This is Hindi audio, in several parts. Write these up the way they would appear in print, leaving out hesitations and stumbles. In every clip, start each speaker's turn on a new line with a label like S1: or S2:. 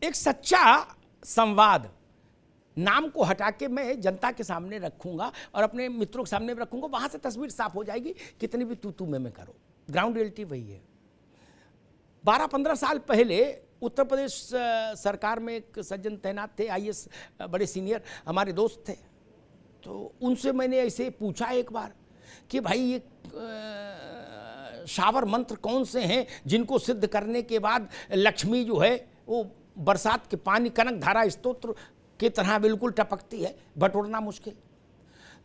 S1: एक सच्चा संवाद नाम को हटा के मैं जनता के सामने रखूंगा और अपने मित्रों के सामने रखूंगा, वहां से तस्वीर साफ हो जाएगी। कितनी भी तू मैं करो, ग्राउंड रियलिटी वही है। 12-15 साल पहले उत्तर प्रदेश सरकार में एक सज्जन तैनात थे, आईएएस बड़े सीनियर हमारे दोस्त थे। तो उनसे मैंने ऐसे पूछा एक बार कि भाई ये शावर मंत्र कौन से हैं जिनको सिद्ध करने के बाद लक्ष्मी जो है वो बरसात के पानी कनक धारा स्तोत्र की तरह बिल्कुल टपकती है, बटोरना मुश्किल।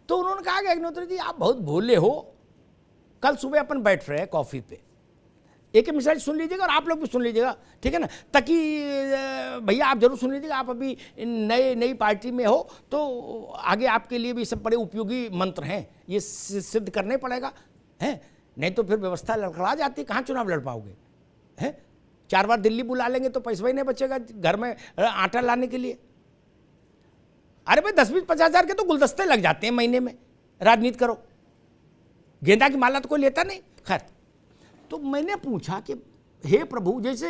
S1: तो उन्होंने कहा कि अग्निहोत्री जी आप बहुत भोले हो, कल सुबह अपन बैठ रहे हैं कॉफ़ी पे, एक मिसाल सुन लीजिएगा और आप लोग भी सुन लीजिएगा, ठीक है ना, ताकि भैया आप जरूर सुन लीजिएगा, आप अभी नई पार्टी में हो तो आगे आपके लिए भी सब बड़े उपयोगी मंत्र हैं, ये सिद्ध करने पड़ेगा, हैं, नहीं तो फिर व्यवस्था लड़खड़ा जाती, कहाँ चुनाव लड़ पाओगे, हैं। 4 बार दिल्ली बुला लेंगे तो पैसा ही नहीं बचेगा घर में आटा लाने के लिए। अरे भाई 10-20-50 हज़ार के तो गुलदस्ते लग जाते हैं महीने में, राजनीति करो, गेंदा की माला तो कोई लेता नहीं। खैर, तो मैंने पूछा कि हे प्रभु, जैसे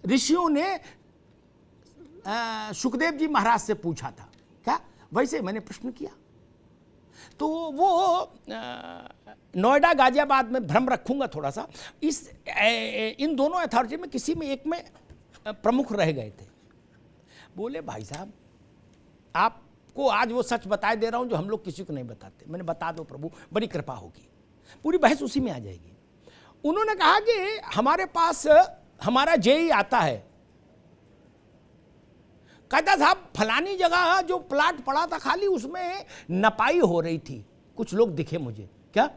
S1: ऋषियों ने सुखदेव जी महाराज से पूछा था क्या, वैसे मैंने प्रश्न किया। तो वो नोएडा गाजियाबाद में भ्रम रखूंगा थोड़ा सा, इन दोनों अथॉरिटी में किसी में एक में प्रमुख रह गए थे। बोले भाई साहब आपको आज वो सच बताए दे रहा हूं जो हम लोग किसी को नहीं बताते। मैंने बता दो प्रभु, बड़ी कृपा होगी, पूरी बहस उसी में आ जाएगी। उन्होंने कहा कि हमारे पास हमारा जेई आता है, कहता साहब फलानी जगह जो प्लाट पड़ा था खाली उसमें नपाई हो रही थी, कुछ लोग दिखे मुझे। क्या?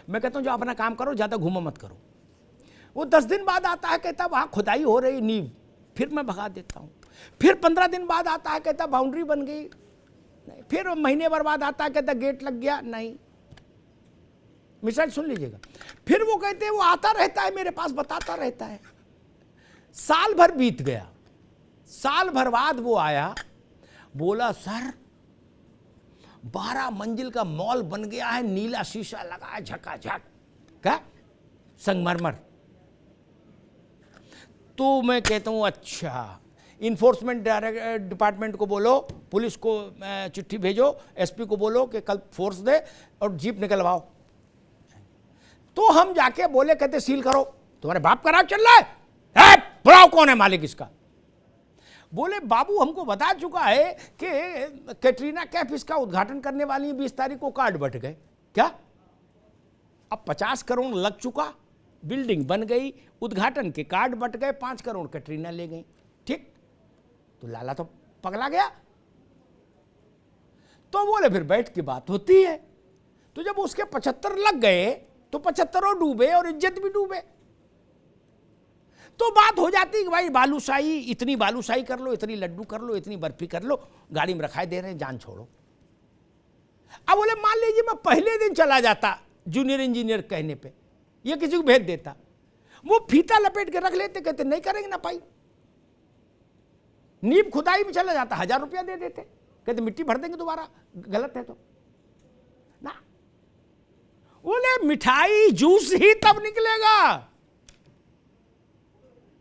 S1: मैं कहता हूं जो अपना काम करो, ज्यादा घूमो मत करो। वो 10 दिन बाद आता है, कहता वहां खुदाई हो रही नींव, फिर मैं भगा देता हूं। फिर 15 दिन बाद आता है, कहता बाउंड्री बन गई, नहीं। फिर महीने भर बाद आता है, कहता गेट लग गया, नहीं। मिसाल सुन लीजिएगा। फिर वो कहते हैं वो आता रहता है मेरे पास, बताता रहता है। साल भर बीत गया, साल भर बाद वो आया, बोला सर 12 मंजिल का मॉल बन गया है, नीला शीशा लगा है, झकाझक, क्या संगमरमर। तो मैं कहता हूं अच्छा, इन्फोर्समेंट डिपार्टमेंट को बोलो, पुलिस को चिट्ठी भेजो, एसपी को बोलो कि कल फोर्स दे और जीप निकलवाओ। तो हम जाके बोले, कहते सील करो, तुम्हारे बाप का राज चल रहा है, बुलाओ कौन है मालिक इसका। बोले बाबू हमको बता चुका है कि कैटरीना कैफ इसका उद्घाटन करने वाली है, 20 तारीख को कार्ड बट गए। क्या? अब 50 करोड़ लग चुका, बिल्डिंग बन गई, उद्घाटन के कार्ड बट गए, 5 करोड़ कैटरीना ले गई, ठीक। तो लाला तो पगला गया। तो बोले फिर बैठ की बात होती है। तो जब उसके 75 लग गए तो 75 डूबे और इज्जत भी डूबे। तो बात हो जाती कि भाई बालूशाही, इतनी बालूशाही कर लो, इतनी लड्डू कर लो, इतनी बर्फी कर लो, गाड़ी में रखाए दे रहे हैं, जान छोड़ो। अब बोले मान लीजिए मैं पहले दिन चला जाता जूनियर इंजीनियर कहने पे, ये किसी को भेज देता, वो फीता लपेट के रख लेते, कहते नहीं करेंगे ना पाई, नींव खुदाई में चला जाता, 1000 रुपया दे देते, कहते मिट्टी भर देंगे दोबारा, गलत है तो ना। बोले मिठाई जूस ही तब निकलेगा।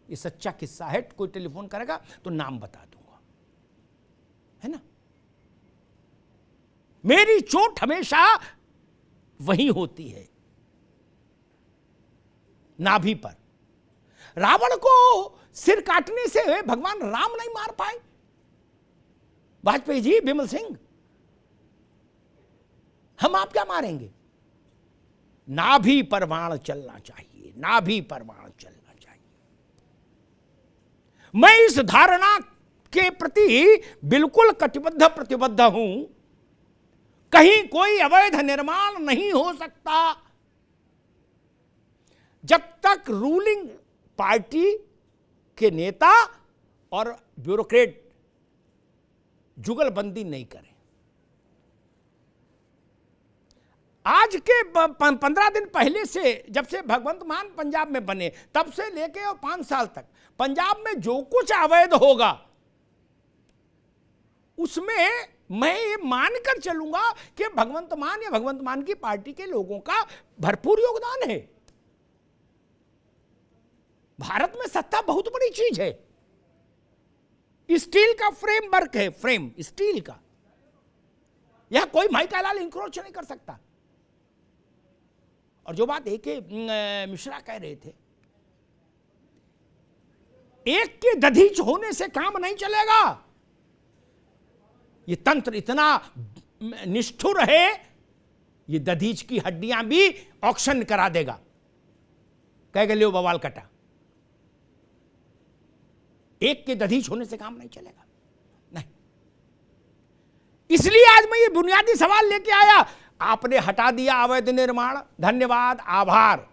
S1: ये सच्चा किस्सा है, कोई टेलीफोन करेगा तो नाम बता दूंगा, है ना। मेरी चोट हमेशा वही होती है, नाभि पर। रावण को सिर काटने से भगवान राम नहीं मार पाए, वाजपेयी जी, बिमल सिंह, हम आप क्या मारेंगे। नाभि पर बाण चलना चाहिए, नाभि पर बाण चलना चाहिए। मैं इस धारणा के प्रति बिल्कुल कटिबद्ध प्रतिबद्ध हूं, कहीं कोई अवैध निर्माण नहीं हो सकता जब तक रूलिंग पार्टी के नेता और ब्यूरोक्रेट जुगलबंदी नहीं करें। आज के 15 दिन पहले से, जब से भगवंत मान पंजाब में बने, तब से लेके और 5 साल तक पंजाब में जो कुछ अवैध होगा उसमें मैं ये मानकर चलूंगा कि भगवंत मान या भगवंत मान की पार्टी के लोगों का भरपूर योगदान है। भारत में सत्ता बहुत बड़ी चीज है, स्टील का फ्रेमवर्क है, फ्रेम स्टील का, यहां कोई माइकालाल इंक्रोच नहीं कर सकता। और जो बात ए.के. मिश्रा कह रहे थे, एक के दधीच होने से काम नहीं चलेगा। ये तंत्र इतना निष्ठुर है, ये दधीच की हड्डियां भी ऑक्शन करा देगा, कहेगा लो बवाल कटा। एक के दधीच होने से काम नहीं चलेगा, नहीं। इसलिए आज मैं ये बुनियादी सवाल लेके आया। आपने हटा दिया अवैध निर्माण, धन्यवाद, आभार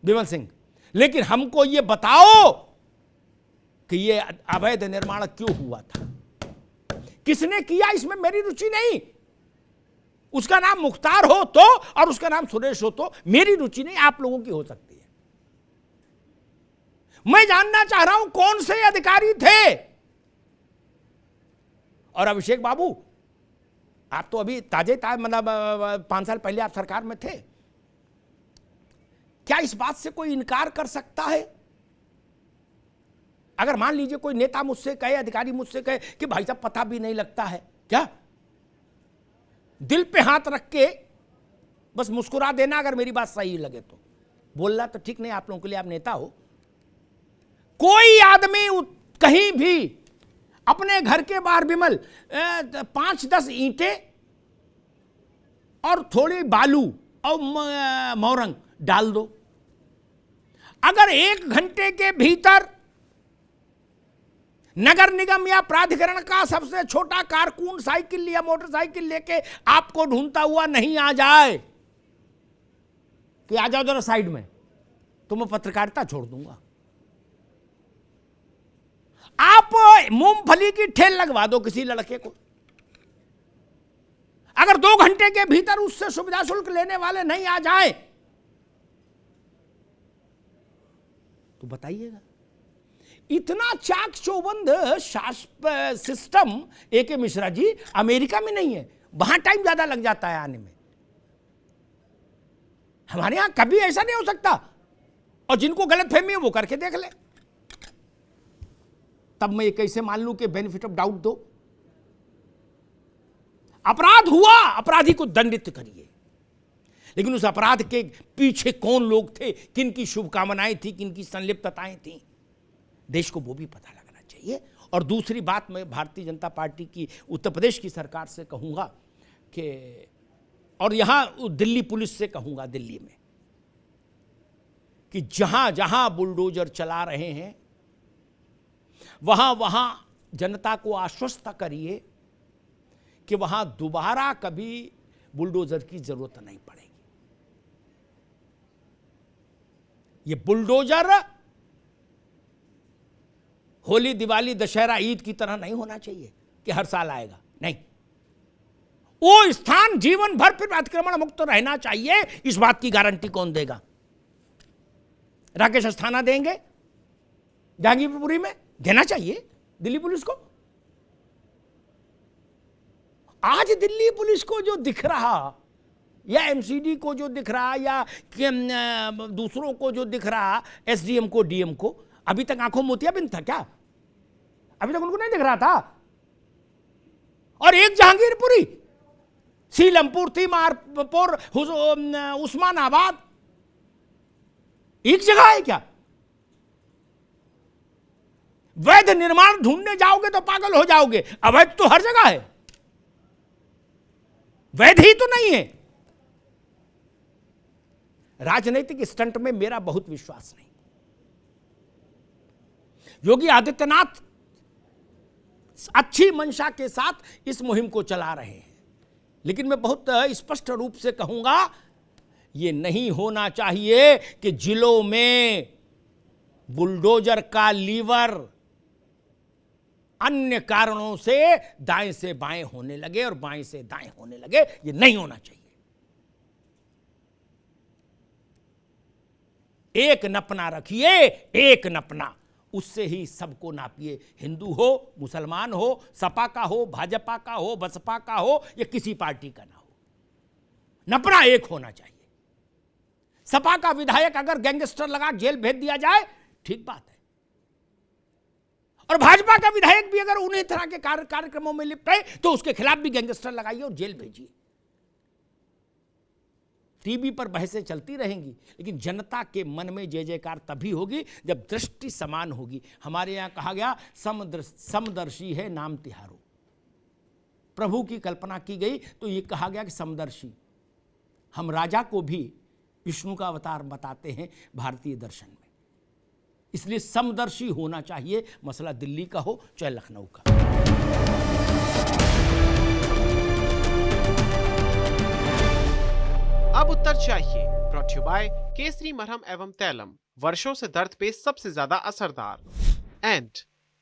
S1: विमल सिंह, लेकिन हमको ये बताओ कि ये अवैध निर्माण क्यों हुआ था, किसने किया, इसमें मेरी रुचि नहीं। उसका नाम मुख्तार हो तो और उसका नाम सुरेश हो तो मेरी रुचि नहीं, आप लोगों की हो सकती है। मैं जानना चाह रहा हूं कौन से अधिकारी थे। और अभिषेक बाबू, आप तो अभी मतलब 5 साल पहले आप सरकार में थे, क्या इस बात से कोई इनकार कर सकता है? अगर मान लीजिए कोई नेता मुझसे कहे, अधिकारी मुझसे कहे कि भाई साहब पता भी नहीं लगता है, क्या दिल पे हाथ रख के बस मुस्कुरा देना अगर मेरी बात सही लगे तो। बोलना तो ठीक नहीं, आप लोगों के लिए, आप नेता हो। कोई आदमी कहीं भी अपने घर के बाहर विमल 5-10 ईंटें और थोड़ी बालू और मोरंग डाल दो, अगर 1 घंटे के भीतर नगर निगम या प्राधिकरण का सबसे छोटा कारकुन साइकिल या मोटरसाइकिल लेके आपको ढूंढता हुआ नहीं आ जाए कि आ जाओ जरा साइड में, तो मैं पत्रकारिता छोड़ दूंगा। आप मूंगफली की ठेल लगवा दो किसी लड़के को, अगर 2 घंटे के भीतर उससे सुविधा शुल्क लेने वाले नहीं आ जाए तो बताइएगा। इतना चाक चौबंद system A K. Mishra ji America में नहीं है, वहां टाइम ज्यादा लग जाता है आने में, हमारे यहां कभी ऐसा नहीं हो सकता। और जिनको गलतफहमी है वो करके देख ले, तब मैं ये कैसे मान लूं कि बेनिफिट ऑफ डाउट दो। अपराध हुआ, अपराधी को दंडित करिए, लेकिन उस अपराध के पीछे कौन लोग थे, किन की शुभकामनाएं थी, किन की संलिप्तताएं थी, देश को वो भी पता लगना चाहिए। और दूसरी बात मैं भारतीय जनता पार्टी की उत्तर प्रदेश की सरकार से कहूंगा कि, और यहां दिल्ली पुलिस से कहूंगा, दिल्ली में कि जहां जहां बुलडोजर चला रहे हैं वहां वहां जनता को आश्वस्त करिए कि वहां दोबारा कभी बुलडोजर की जरूरत नहीं पड़ेगी। ये बुलडोजर होली, दिवाली, दशहरा, ईद की तरह नहीं होना चाहिए कि हर साल आएगा, नहीं। वो स्थान जीवन भर फिर अतिक्रमण मुक्त रहना चाहिए, इस बात की गारंटी कौन देगा? राकेश अस्थाना देंगे जहांगीरपुरी में? देना चाहिए दिल्ली पुलिस को। आज दिल्ली पुलिस को जो दिख रहा, या एमसीडी को जो दिख रहा, या दूसरों को जो दिख रहा, एसडीएम को, डीएम को, अभी तक आंखों मोतियाबिंद था क्या? अभी तक उनको नहीं दिख रहा था। और एक जहांगीरपुरी, सीलमपुर, तीमारपुर, उस्मानाबाद, एक जगह है क्या? वैध निर्माण ढूंढने जाओगे तो पागल हो जाओगे, अवैध तो हर जगह है, वैध ही तो नहीं है। राजनीतिक स्टंट में मेरा बहुत विश्वास नहीं। योगी आदित्यनाथ अच्छी मंशा के साथ इस मुहिम को चला रहे हैं, लेकिन मैं बहुत स्पष्ट रूप से कहूंगा, यह नहीं होना चाहिए कि जिलों में बुलडोजर का लीवर अन्य कारणों से दाएं से बाएं होने लगे और बाएं से दाएं होने लगे। यह नहीं होना चाहिए। एक नपना रखिए, एक नपना, उससे ही सबको नापिए। हिंदू हो, मुसलमान हो, सपा का हो, भाजपा का हो, बसपा का हो, या किसी पार्टी का ना हो, नपना एक होना चाहिए। सपा का विधायक अगर गैंगस्टर लगा जेल भेज दिया जाए, ठीक बात है। और भाजपा का विधायक भी अगर उन्हीं तरह के कार्यक्रमों में लिप्त है तो उसके खिलाफ भी गैंगस्टर लगाइए और जेल भेजिए। टीवी पर बहसें चलती रहेंगी, लेकिन जनता के मन में जय जयकार तभी होगी जब दृष्टि समान होगी। हमारे यहां कहा गया समदर्शी है नाम तिहारो। प्रभु की कल्पना की गई तो ये कहा गया कि समदर्शी। हम राजा को भी विष्णु का अवतार बताते हैं भारतीय दर्शन में, इसलिए समदर्शी होना चाहिए। मसला दिल्ली का हो चाहे लखनऊ का।
S2: अब उत्तर चाहिए, ब्रॉट यू बाय केसरी मरहम एवं तैलम, वर्षों से दर्द पे सबसे ज्यादा असरदार। And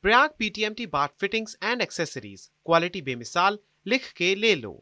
S2: Prayag PTMT bath fittings and accessories, quality बेमिसाल, लिख के ले लो।